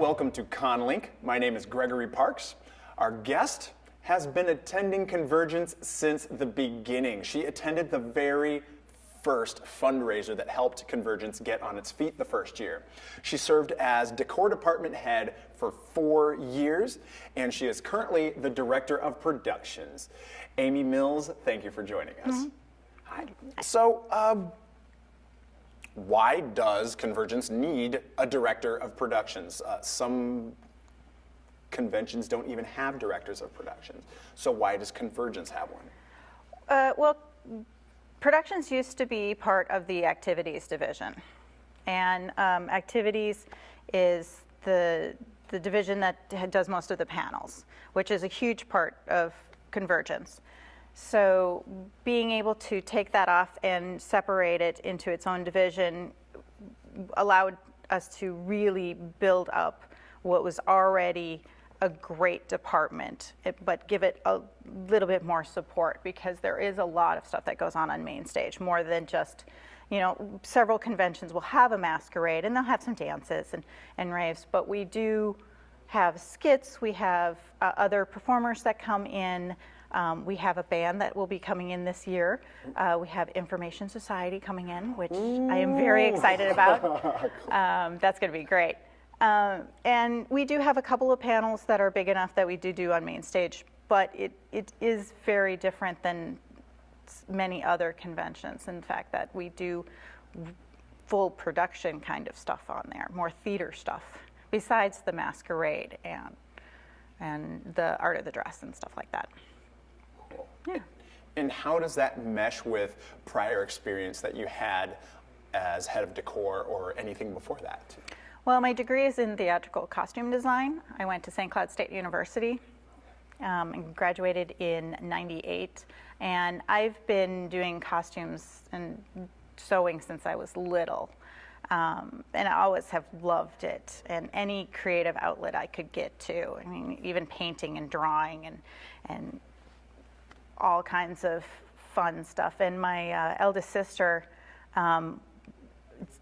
welcome to ConLink. My name is Gregory Parks. Our guest has been attending CONvergence since the beginning. She attended the very first fundraiser that helped CONvergence get on its feet the first year. She served as decor department head for 4 years, and she is currently the director of productions. Amy Mills, thank you for joining us. Hi. So, why does CONvergence need a director of productions? Some conventions don't even have directors of productions. So why does CONvergence have one? Well, productions used to be part of the activities division. And activities is the division that does most of the panels, which is a huge part of CONvergence. So being able to take that off and separate it into its own division allowed us to really build up what was already a great department, but give it a little bit more support, because there is a lot of stuff that goes on main stage, more than just, you know, several conventions will have a masquerade and they'll have some dances and raves, but we do have skits, we have other performers that come in. We have a band that will be coming in this year. We have Information Society coming in, which I am very excited about. That's going to be great. And we do have a couple of panels that are big enough that we do on main stage, but it is very different than many other conventions. In fact, that we do full production kind of stuff on there, more theater stuff, besides the masquerade and the art of the dress and stuff like that. Cool. Yeah. And how does that mesh with prior experience that you had as head of decor or anything before that? Well, my degree is in theatrical costume design. I went to St. Cloud State University and graduated in '98. And I've been doing costumes and sewing since I was little. And I always have loved it, and any creative outlet I could get to. I mean, even painting and drawing and all kinds of fun stuff. And my eldest sister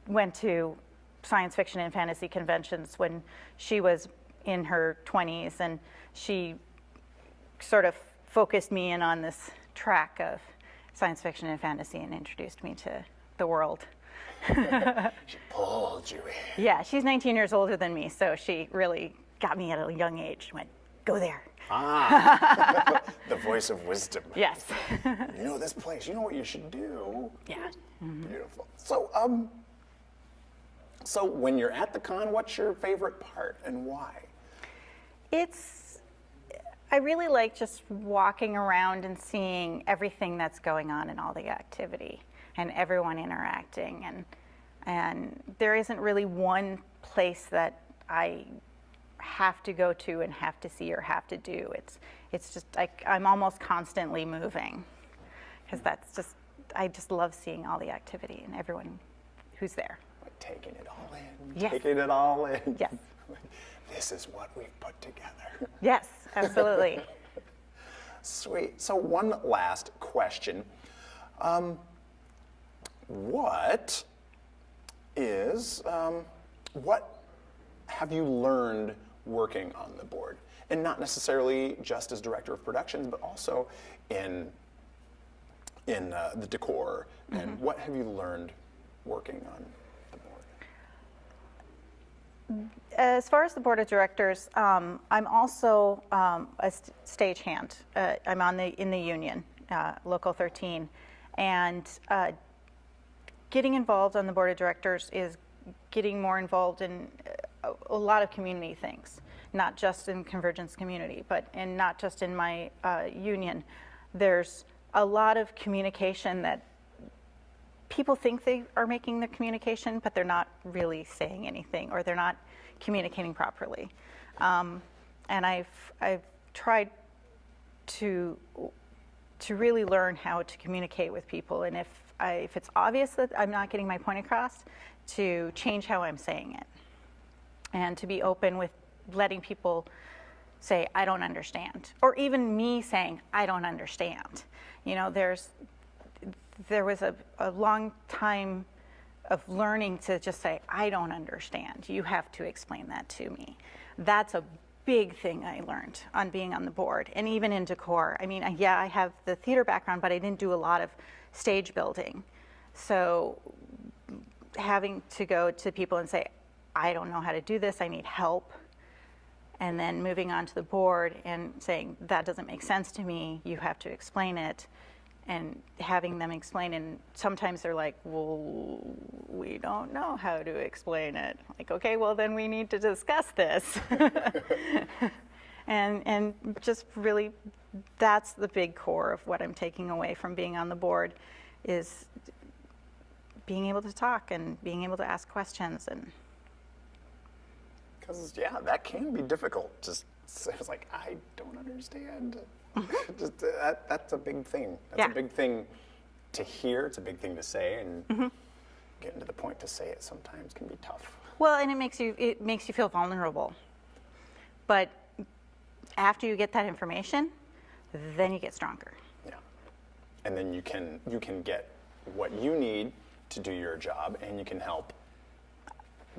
went to science fiction and fantasy conventions when she was in her 20s, and she sort of focused me in on this track of science fiction and fantasy and introduced me to the world. She pulled you in. Yeah, she's 19 years older than me, so she really got me at a young age. Went, go there. Ah, the voice of wisdom. Yes. You know this place. You know what you should do. Yeah. Mm-hmm. Beautiful. So when you're at the con, what's your favorite part and why? I really like just walking around and seeing everything that's going on in all the activity and everyone interacting, and there isn't really one place that I have to go to and have to see or have to do. It's just like I'm almost constantly moving, because I just love seeing all the activity and everyone who's there. Like taking it all in. Yes. Taking it all in. Yes. This is what we've put together. Yes, absolutely. Sweet. So one last question. What have you learned working on the board? And not necessarily just as director of productions, but also in the decor. Mm-hmm. And what have you learned working on the board? As far as the board of directors, I'm also a stagehand. I'm in the union, Local 13, and getting involved on the board of directors is getting more involved in a lot of community things, not just in CONvergence community, and not just in my union. There's a lot of communication that people think they are making the communication, but they're not really saying anything, or they're not communicating properly. And I've tried to really learn how to communicate with people, and if it's obvious that I'm not getting my point across, to change how I'm saying it, and to be open with letting people say, I don't understand, or even me saying, I don't understand. You know, there was a long time of learning to just say, I don't understand. You have to explain that to me. That's a big thing I learned on being on the board, and even in decor. I mean, yeah, I have the theater background, but I didn't do a lot of stage building. So having to go to people and say, I don't know how to do this, I need help. And then moving on to the board and saying, that doesn't make sense to me, you have to explain it. And having them explain, and sometimes they're like, well, we don't know how to explain it. Like, okay, well then we need to discuss this. and just really, that's the big core of what I'm taking away from being on the board, is being able to talk and being able to ask questions. And because, yeah, that can be difficult. Just, it's like, I don't understand. Just, that's a big thing. That's a big thing to hear. It's a big thing to say, and getting to the point to say it sometimes can be tough. Well, and it makes you feel vulnerable. But after you get that information, then you get stronger. Yeah, and then you can get what you need to do your job, and you can help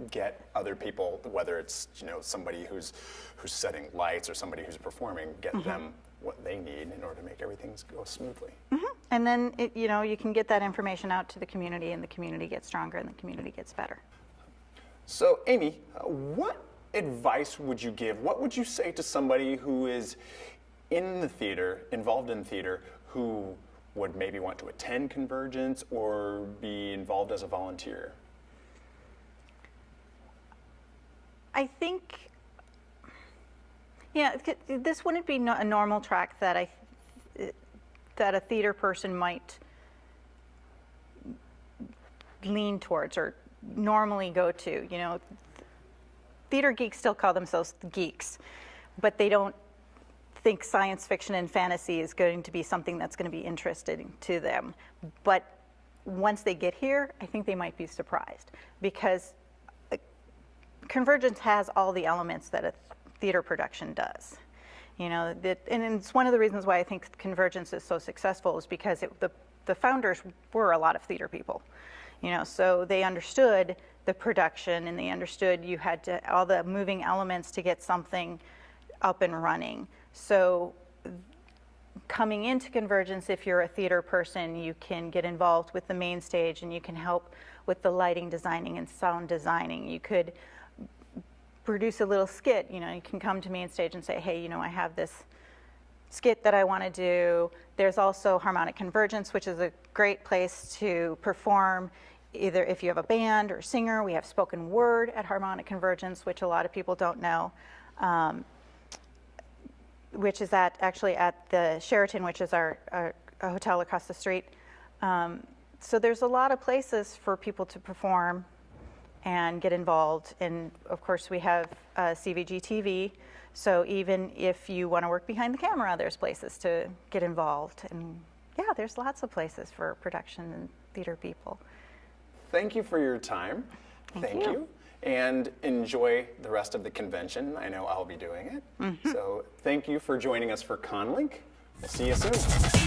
get other people, whether it's somebody who's setting lights or somebody who's performing, get them what they need in order to make everything go smoothly. And then you can get that information out to the community, and the community gets stronger, and the community gets better. So, Amy, what advice would you give? What would you say to somebody who is in the theater, involved in theater, who would maybe want to attend CONvergence or be involved as a volunteer? I think, this wouldn't be a normal track that a theater person might lean towards or normally go to. Theater geeks still call themselves geeks, but they don't think science fiction and fantasy is going to be something that's going to be interesting to them. But once they get here, I think they might be surprised, because CONvergence has all the elements that a theater production does. And it's one of the reasons why I think CONvergence is so successful, is because the founders were a lot of theater people. So they understood the production, and they understood you had to all the moving elements to get something up and running. So coming into CONvergence, if you're a theater person, you can get involved with the main stage, and you can help with the lighting designing and sound designing. You could produce a little skit. You can come to main stage and say, hey, I have this skit that I want to do. There's also Harmonic CONvergence, which is a great place to perform, either if you have a band or singer. We have spoken word at Harmonic CONvergence, which a lot of people don't know, which is actually at the Sheraton, which is our hotel across the street. So there's a lot of places for people to perform and get involved. And of course we have CVG-TV, so even if you want to work behind the camera, there's places to get involved. And yeah, there's lots of places for production and theater people. Thank you for your time. Thank you. And enjoy the rest of the convention. I know I'll be doing it. So thank you for joining us for ConLink. We'll see you soon.